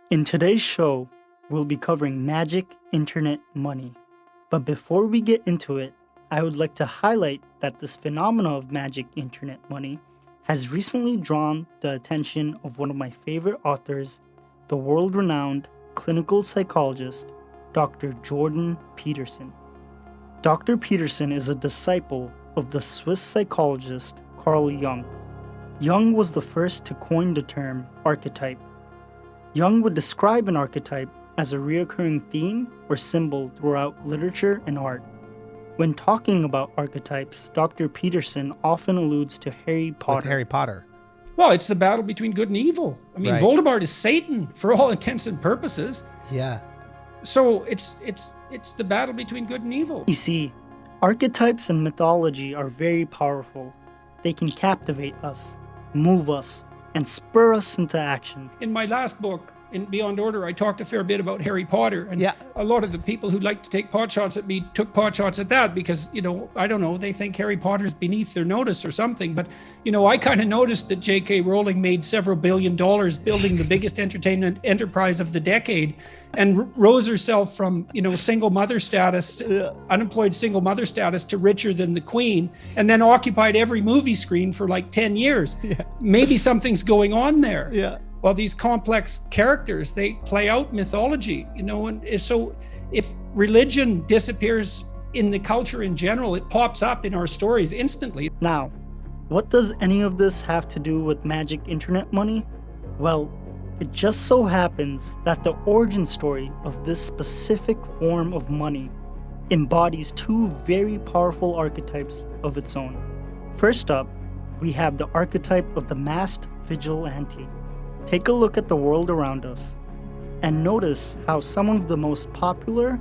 In today's show, we'll be covering magic internet money. But before we get into it, I would like to highlight that this phenomenon of magic internet money has recently drawn the attention of one of my favorite authors, the world-renowned clinical psychologist, Dr. Jordan Peterson. Dr. Peterson is a disciple of the Swiss psychologist Carl Jung. Jung was the first to coin the term archetype. Jung would describe an archetype as a recurring theme or symbol throughout literature and art. When talking about archetypes, Dr. Peterson often alludes to Harry Potter. With Harry Potter. Well, it's the battle between good and evil. I mean, Right. Voldemort is Satan for all intents and purposes. Yeah. So it's the battle between good and evil. You see, archetypes and mythology are very powerful. They can captivate us, move us, and spur us into action. In my last book, in Beyond Order, I talked a fair bit about Harry Potter, and Yeah. a lot of the people who like to take pot shots at me took pot shots at that because, I don't know, they think Harry Potter's beneath their notice or something. But, I kind of noticed that J.K. Rowling made several $1 billion building the biggest entertainment enterprise of the decade and rose herself from, single mother status, unemployed single mother status to richer than the Queen, and then occupied every movie screen for like 10 years. Yeah. Maybe something's going on there. Yeah. Well, these complex characters, they play out mythology, and if religion disappears in the culture in general, it pops up in our stories instantly. Now, what does any of this have to do with magic internet money? Well, it just so happens that the origin story of this specific form of money embodies two very powerful archetypes of its own. First up, we have the archetype of the masked vigilante. Take a look at the world around us and notice how some of the most popular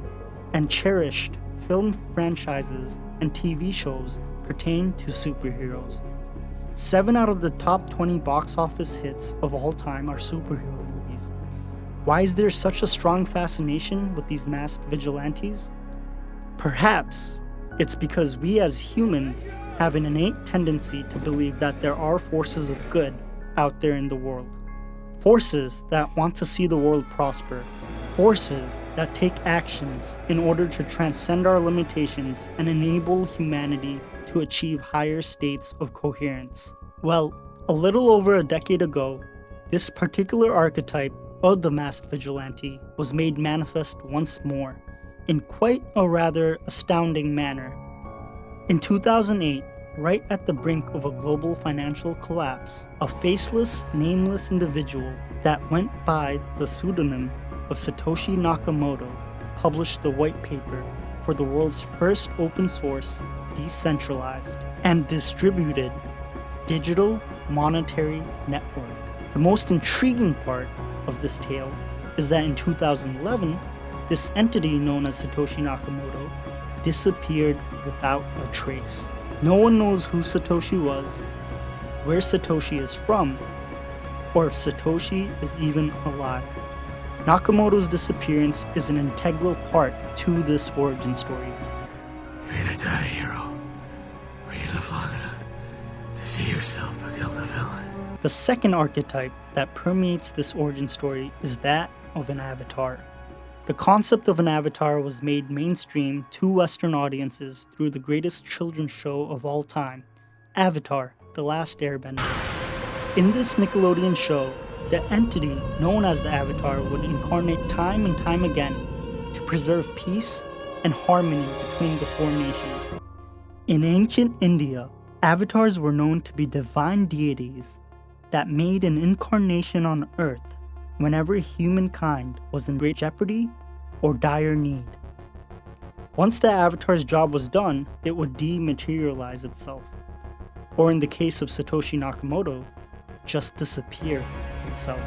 and cherished film franchises and TV shows pertain to superheroes. 7 out of the top 20 box office hits of all time are superhero movies. Why is there such a strong fascination with these masked vigilantes? Perhaps it's because we as humans have an innate tendency to believe that there are forces of good out there in the world. Forces that want to see the world prosper. Forces that take actions in order to transcend our limitations and enable humanity to achieve higher states of coherence. Well, a little over a decade ago, this particular archetype of the masked vigilante was made manifest once more, in quite a rather astounding manner. In 2008, right at the brink of a global financial collapse, a faceless, nameless individual that went by the pseudonym of Satoshi Nakamoto published the white paper for the world's first open source, decentralized, and distributed digital monetary network. The most intriguing part of this tale is that in 2011, this entity known as Satoshi Nakamoto disappeared without a trace. No one knows who Satoshi was, where Satoshi is from, or if Satoshi is even alive. Nakamoto's disappearance is an integral part to this origin story. You either die a hero, or you live long enough to see yourself become the villain. The second archetype that permeates this origin story is that of an avatar. The concept of an avatar was made mainstream to Western audiences through the greatest children's show of all time, Avatar: The Last Airbender. In this Nickelodeon show, the entity known as the Avatar would incarnate time and time again to preserve peace and harmony between the four nations. In ancient India, avatars were known to be divine deities that made an incarnation on Earth whenever humankind was in great jeopardy or dire need. Once the avatar's job was done, it would dematerialize itself, or in the case of Satoshi Nakamoto, just disappear itself.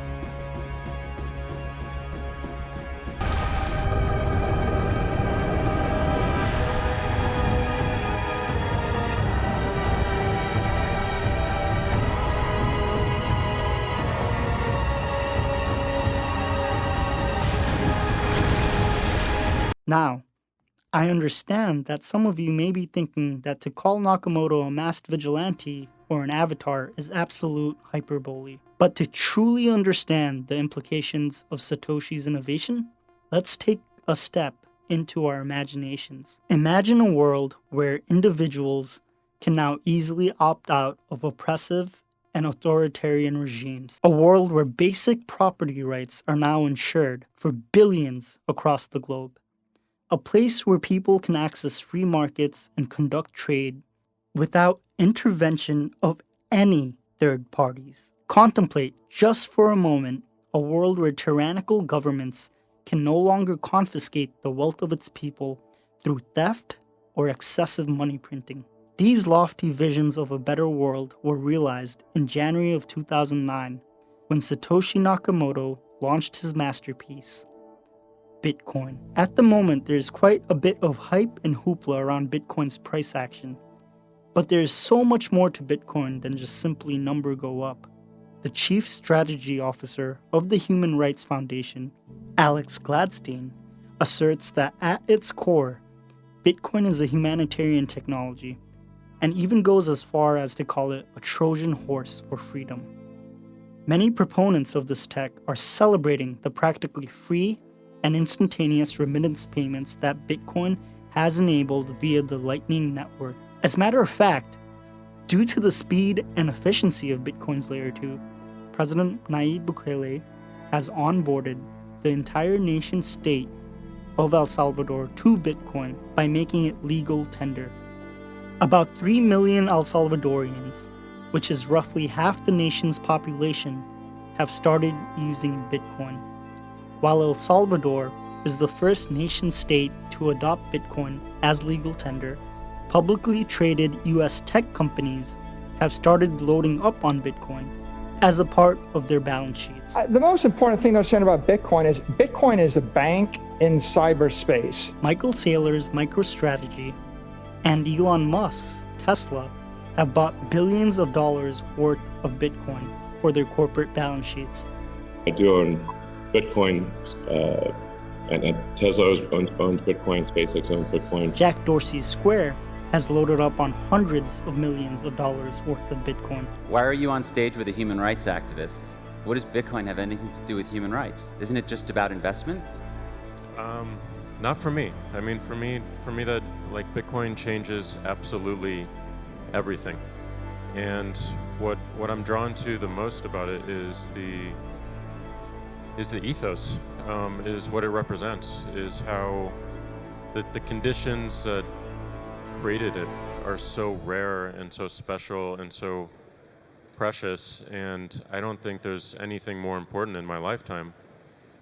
Now, I understand that some of you may be thinking that to call Nakamoto a masked vigilante or an avatar is absolute hyperbole. But to truly understand the implications of Satoshi's innovation, let's take a step into our imaginations. Imagine a world where individuals can now easily opt out of oppressive and authoritarian regimes. A world where basic property rights are now ensured for billions across the globe. A place where people can access free markets and conduct trade without intervention of any third parties. Contemplate, just for a moment, a world where tyrannical governments can no longer confiscate the wealth of its people through theft or excessive money printing. These lofty visions of a better world were realized in January of 2009 when Satoshi Nakamoto launched his masterpiece, Bitcoin. At the moment, there is quite a bit of hype and hoopla around Bitcoin's price action. But there is so much more to Bitcoin than just simply number go up. The Chief Strategy Officer of the Human Rights Foundation, Alex Gladstein, asserts that at its core, Bitcoin is a humanitarian technology, and even goes as far as to call it a Trojan horse for freedom. Many proponents of this tech are celebrating the practically free and instantaneous remittance payments that Bitcoin has enabled via the Lightning Network. As a matter of fact, due to the speed and efficiency of Bitcoin's Layer 2, President Nayib Bukele has onboarded the entire nation-state of El Salvador to Bitcoin by making it legal tender. About 3 million El Salvadorians, which is roughly half the nation's population, have started using Bitcoin. While El Salvador is the first nation-state to adopt Bitcoin as legal tender, publicly traded US tech companies have started loading up on Bitcoin as a part of their balance sheets. The most important thing to understand about Bitcoin is a bank in cyberspace. Michael Saylor's MicroStrategy and Elon Musk's Tesla have bought billions of dollars worth of Bitcoin for their corporate balance sheets. I do own Bitcoin, and Tesla owns Bitcoin, SpaceX owns Bitcoin. Jack Dorsey's Square has loaded up on hundreds of millions of dollars worth of Bitcoin. Why are you on stage with a human rights activist? What does Bitcoin have anything to do with human rights? Isn't it just about investment? Not for me. I mean, for me that like Bitcoin changes absolutely everything. And what I'm drawn to the most about it is the ethos, is what it represents, is how the conditions that created it are so rare and so special and so precious, and I don't think there's anything more important in my lifetime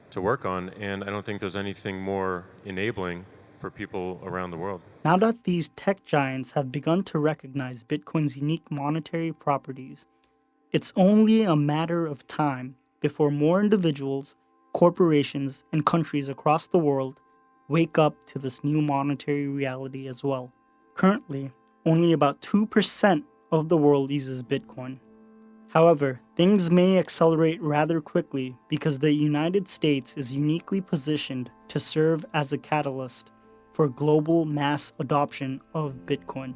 to work on, and I don't think there's anything more enabling for people around the world. Now that these tech giants have begun to recognize Bitcoin's unique monetary properties, it's only a matter of time before more individuals, corporations, and countries across the world wake up to this new monetary reality as well. Currently, only about 2% of the world uses Bitcoin. However, things may accelerate rather quickly because the United States is uniquely positioned to serve as a catalyst for global mass adoption of Bitcoin.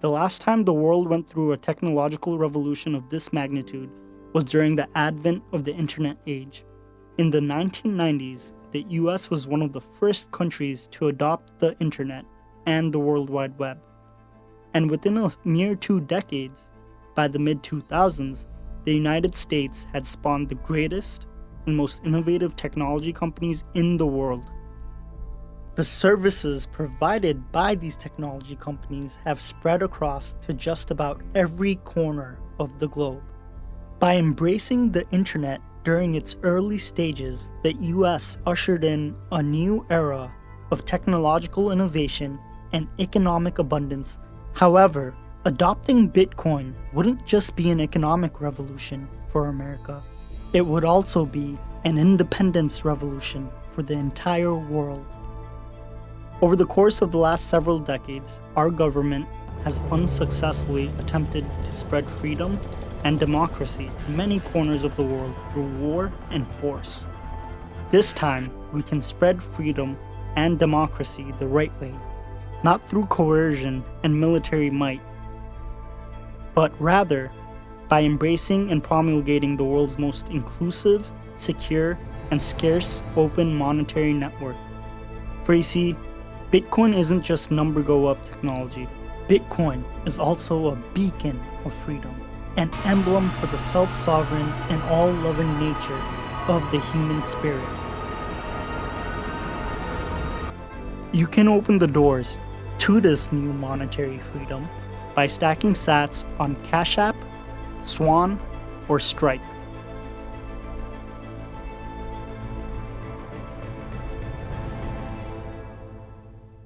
The last time the world went through a technological revolution of this magnitude was during the advent of the internet age. In the 1990s, the US was one of the first countries to adopt the internet and the World Wide Web. And within a mere 2 decades, by the mid-2000s, the United States had spawned the greatest and most innovative technology companies in the world. The services provided by these technology companies have spread across to just about every corner of the globe. By embracing the internet during its early stages, the US ushered in a new era of technological innovation and economic abundance. However, adopting Bitcoin wouldn't just be an economic revolution for America. It would also be an independence revolution for the entire world. Over the course of the last several decades, our government has unsuccessfully attempted to spread freedom and democracy to many corners of the world through war and force. This time, we can spread freedom and democracy the right way, not through coercion and military might, but rather by embracing and promulgating the world's most inclusive, secure, and scarce open monetary network. For you see, Bitcoin isn't just number go up technology. Bitcoin is also a beacon of freedom, an emblem for the self-sovereign and all-loving nature of the human spirit. You can open the doors to this new monetary freedom by stacking sats on Cash App, Swan, or Stripe.